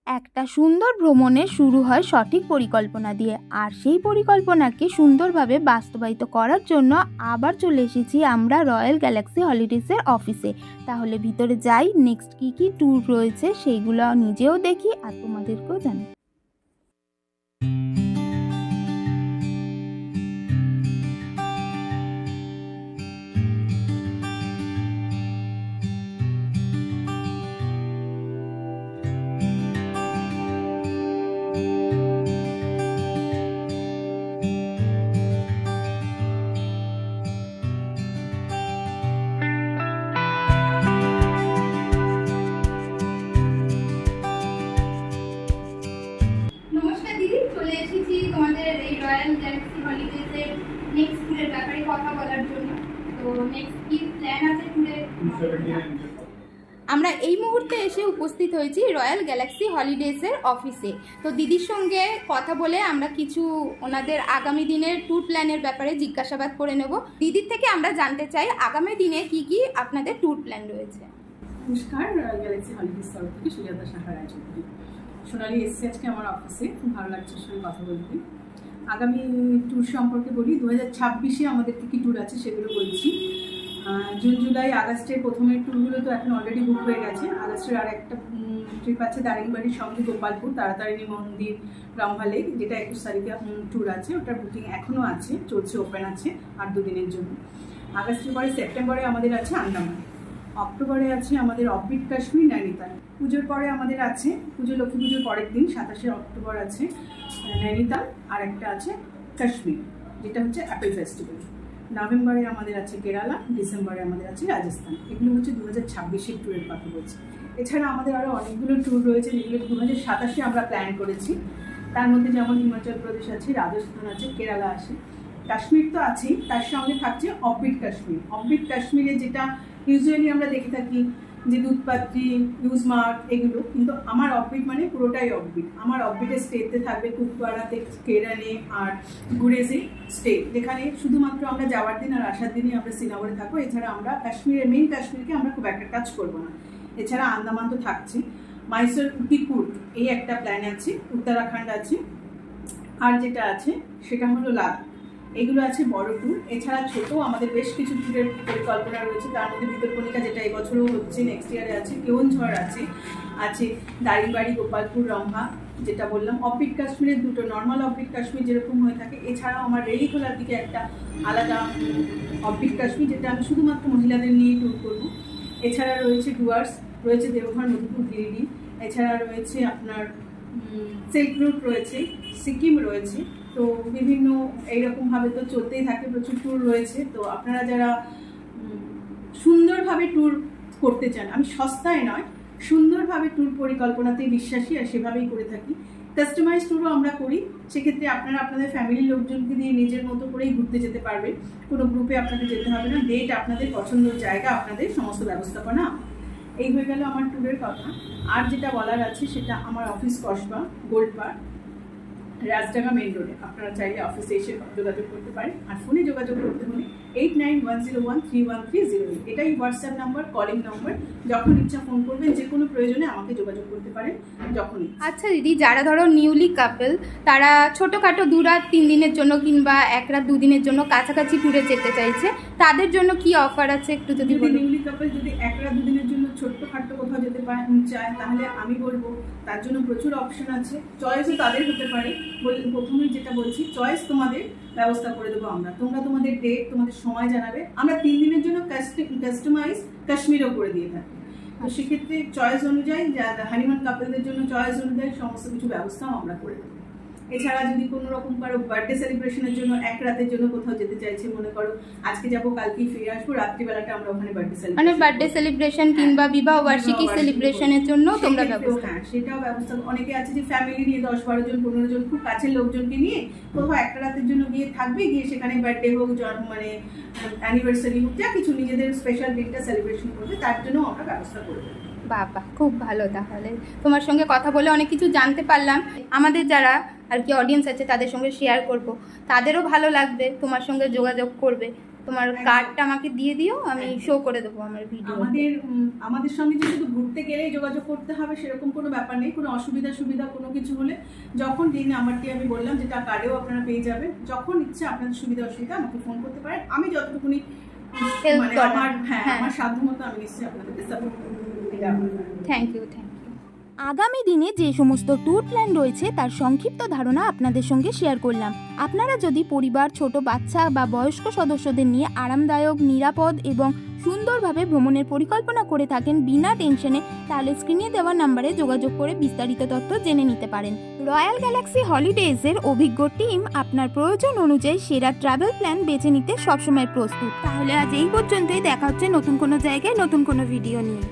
একটা সুন্দর ভ্রমণের শুরু হয় সঠিক পরিকল্পনা দিয়ে, আর সেই পরিকল্পনাকে সুন্দরভাবে বাস্তবায়িত করার জন্য আবার চলে এসেছি আমরা রয়্যাল গ্যালাক্সি হলিডেজের অফিসে। তাহলে ভিতরে যাই, নেক্সট কী কী ট্যুর রয়েছে সেইগুলো নিজেও দেখি আর তোমাদেরকেও জানি। নমস্কার দিদি, চলে এসেছি তোমাদের এই রয়্যাল গ্যালাক্সি হলিডেজের নেক্সট ট্যুরের ব্যাপারে কথা বলার জন্য। তো নেক্সট কি প্ল্যান আছে ট্যুরের? আমরা এই মুহূর্তে এসে উপস্থিত হয়েছি রয়্যাল গ্যালাক্সি হলিডেজের অফিসে। তো দিদির সঙ্গে কথা বলে আমরা কিছু ওনাদের আগামী দিনের ট্যুর প্ল্যানের ব্যাপারে জিজ্ঞাসাবাদ করে নেব। দিদির থেকে আমরা জানতে চাই আগামী দিনে কি কি আপনাদের ট্যুর প্ল্যান রয়েছে। নমস্কার, গ্যালাক্সি হলিডেজ তরফ থেকে সুজাতা সাহা রায়চৌধুরী। সোনালি এসছে আজকে আমার অফিসে, খুব ভালো লাগছে ওর সঙ্গে কথা বলতে। আগামী ট্যুর সম্পর্কে বলি, 2026-এ আমাদের কী কী ট্যুর আছে সেগুলো বলছি। জুন জুলাই আগস্টের প্রথমের ট্যুরগুলো তো এখন অলরেডি বুক হয়ে গেছে। আগস্টের আর একটা ট্রিপ আছে দারিংবাড়ির সঙ্গে গোপালপুর, তারাতারিণী মন্দির, রম্ভা লেক, যেটা 21 তারিখে ট্যুর আছে, ওটার বুকিং এখনও আছে, চলছে, ওপেন আছে আর 2 দিনের জন্য। আগস্টের পরে সেপ্টেম্বরে আমাদের আছে আন্দামান। অক্টোবরে আছে আমাদের অফবিট কাশ্মীর, নৈনিতাল। পুজোর পরে আমাদের আছে লক্ষ্মী পুজোর পরের দিন 27শে অক্টোবর আছে নৈনিতাল, আর একটা আছে কাশ্মীর, যেটা হচ্ছে অ্যাপেল ফেস্টিভ্যাল। নভেম্বরে আমাদের আছে কেরালা, ডিসেম্বরে আমাদের আছে রাজস্থান। এগুলো হচ্ছে 2026-এর ট্যুরের কথা বলছি। এছাড়া আমাদের আরও অনেকগুলো ট্যুর রয়েছে যেগুলো 2027-এ আমরা প্ল্যান করেছি। তার মধ্যে যেমন হিমাচল প্রদেশ আছে, রাজস্থান আছে, কেরালা আছে, কাশ্মীর তো আছেই, তার সঙ্গে থাকছে অফবিট কাশ্মীর। অফবিট কাশ্মীরে যেটা ইউজুয়ালি আমরা দেখে থাকি যে দুধপাত্রি, ইউজমার্ট, এগুলো, কিন্তু আমার অফবিট মানে পুরোটাই অফবিট। আমার অফবিটের স্টেতে থাকবে কুপওয়ারাতে, কেরানে আর গুরেজে স্টে, যেখানে শুধুমাত্র আমরা যাওয়ার দিন আর আসার দিনই আমরা শ্রীনগরে থাকবো। এছাড়া আমরা কাশ্মীরের মেইন কাশ্মীরকে আমরা খুব একটা টাচ করবো না। এছাড়া আন্দামান তো থাকছে, মাইসোর, উটি, কুর্গ, এই একটা প্ল্যান আছে, উত্তরাখণ্ড আছে, আর যেটা আছে সেটা হলো লাদাখ। এগুলো আছে বড় ট্যুর। এছাড়া ছোট আমাদের বেশ কিছু ট্যুরের পরিকল্পনা রয়েছে, তার মধ্যে ভিতরকণিকা, যেটা এবছরও হচ্ছে, নেক্সট ইয়ারে আছে, কেওনঝড় আছে দারিংবাড়ি, গোপালপুর, রম্ভা, যেটা বললাম। অফবিট কাশ্মীরের দুটো, নর্মাল অফবিট কাশ্মীর যেরকম হয়ে থাকে, এছাড়াও আমার রেলিখোলার দিকে একটা আলাদা অফবিট কাশ্মীর, যেটা আমি শুধুমাত্র মহিলাদের নিয়ে ট্যুর করবো। এছাড়া রয়েছে ডুয়ার্স, রয়েছে দেওঘর, মধুপুর, গিরিডি। এছাড়া রয়েছে আপনার সিল্ক রুট রয়েছে, সিকিম রয়েছে। তো বিভিন্ন এইরকমভাবে তো চলতেই থাকে, প্রচুর ট্যুর রয়েছে। তো আপনারা যারা সুন্দরভাবে ট্যুর করতে চান, আমি সস্তায় নয়, সুন্দরভাবে ট্যুর পরিকল্পনাতেই বিশ্বাসী, আর সেভাবেই করে থাকি। কাস্টমাইজ ট্যুরও আমরা করি, সেক্ষেত্রে আপনারা আপনাদের ফ্যামিলির লোকজনকে দিয়ে নিজের মতো করেই ঘুরতে যেতে পারবেন, কোনো গ্রুপে আপনাদের যেতে হবে না। ডেট আপনাদের পছন্দের জায়গা, আপনাদের সমস্ত ব্যবস্থাপনা। এই হয়ে গেল আমার ট্যুরের কথা। আর যেটা বলার আছে সেটা আমার office Kasba, gold park, Rajdanga main রোডে। আপনারা চাইলে অফিসে এসে যোগাযোগ করতে পারেন। আর ফোনে যোগাযোগ করতে হলে 8910131308, এটাই হোয়াটসঅ্যাপ নাম্বার, কলিং নাম্বার। যখন ইচ্ছা ফোন করবেন, যে কোনো প্রয়োজনে আমাকে যোগাযোগ করতে পারেন যখনই। আচ্ছা দিদি, যারা ধরো নিউলি কাপল, তারা ছোটোখাটো 2 রাত 3 দিনের জন্য কিংবা 1 রাত 2 দিনের জন্য কাছাকাছি ট্যুরে যেতে চাইছে, তাদের জন্য কি অফার আছে একটু যদি বলুন। নিউলি কাপল যদি 1 রাত 2 দিনের জন্য ছোট্টখাট্টো কোথাও যেতে চায়, তাহলে আমি বলবো তার জন্য প্রচুর অপশন আছে। চয়েসও তাদের হতে পারে। প্রথমেই যেটা বলছি, চয়েস তোমাদের ব্যবস্থা করে দেবো আমরা। তোমরা তোমাদের ডেট, তোমাদের সময় জানাবে। আমরা 3 দিনের জন্য কাস্টমাইজ কাশ্মীরও করে দিয়ে থাকি। তো সেক্ষেত্রে চয়েস অনুযায়ী, হানিমুন কাপলদের জন্য চয়েস অনুযায়ী সমস্ত কিছু ব্যবস্থাও আমরা করে দেবো। এছাড়া যদি কোনো রকম কারো বার্থডে সেলিব্রেশনের জন্য 1 রাতের জন্য কোথাও যেতে চাইছে, মনে করো আজকে যাবো কালকেই ফিরে আসবো, রাত্রিবেলাটা আমরা ওখানে বার্থডে সেলিব্রেশন কিংবা বিবাহ বার্ষিকী সেলিব্রেশনের জন্য তোমরা ব্যবস্থা। হ্যাঁ, সেটাও ব্যবস্থা। অনেকে আছে যে ফ্যামিলি নিয়ে 10-12 জন 15 জন খুব কাছের লোকজনকে নিয়ে কোথাও 1 রাতের জন্য গিয়ে থাকবে, গিয়ে সেখানে বার্থডে হোক, মানে অ্যানিভার্সারি হোক, যা কিছু নিজেদের স্পেশাল ডেটটা সেলিব্রেশন করবে, তার জন্য আমরা ব্যবস্থা করে দেবো। বাবা, খুব ভালো। তাহলে তোমার সঙ্গে কথা বলে অনেক কিছু জানতে পারলাম। আমাদের যারা আর কি অডিয়েন্স আছে তাদের সঙ্গে শেয়ার করব, তাদেরও ভালো লাগবে, তোমার সঙ্গে যোগাযোগ করবে। তোমার কার্ডটা আমাকে দিয়ে দিও, আমি শো করে দেবো আমার ভিডিও। আমাদের সঙ্গে যে শুধু ঘুরতে গেলেই যোগাযোগ করতে হবে সেরকম কোনো ব্যাপার নেই। কোনো সুবিধা কোনো কিছু হলে যখন যেই নাম্বারটি আমি বললাম, যেটা কার্ডেও আপনারা পেয়ে যাবেন, যখন ইচ্ছে আপনাদের সুবিধা অসুবিধা আমাকে ফোন করতে পারেন। আমি যতটুকুনি Help মানে করবেন। আমার সাধ্য মতো আমি নিশ্চয়ই আপনাদেরকে সাপোর্ট করবো। এটা আপনার থ্যাংক ইউ। আগামী দিনে যে সমস্ত ট্যুর প্ল্যান রয়েছে তার সংক্ষিপ্ত ধারণা আপনাদের সঙ্গে শেয়ার করলাম। আপনারা যদি পরিবার, ছোট বাচ্চা বা বয়স্ক সদস্যদের নিয়ে আরামদায়ক, নিরাপদ এবং সুন্দরভাবে ভ্রমণের পরিকল্পনা করে থাকেন বিনা টেনশনে, তাহলে স্ক্রিনে দেওয়া নাম্বারে যোগাযোগ করে বিস্তারিত তথ্য জেনে নিতে পারেন। রয়্যাল গ্যালাক্সি হলিডেজের অভিজ্ঞ টিম আপনার প্রয়োজন অনুযায়ী সেরা ট্রাভেল প্ল্যান বেছে নিতে সবসময় প্রস্তুত। তাহলে আজ এই পর্যন্তই, দেখা হচ্ছে নতুন কোনো জায়গায় নতুন কোনো ভিডিও নিয়ে।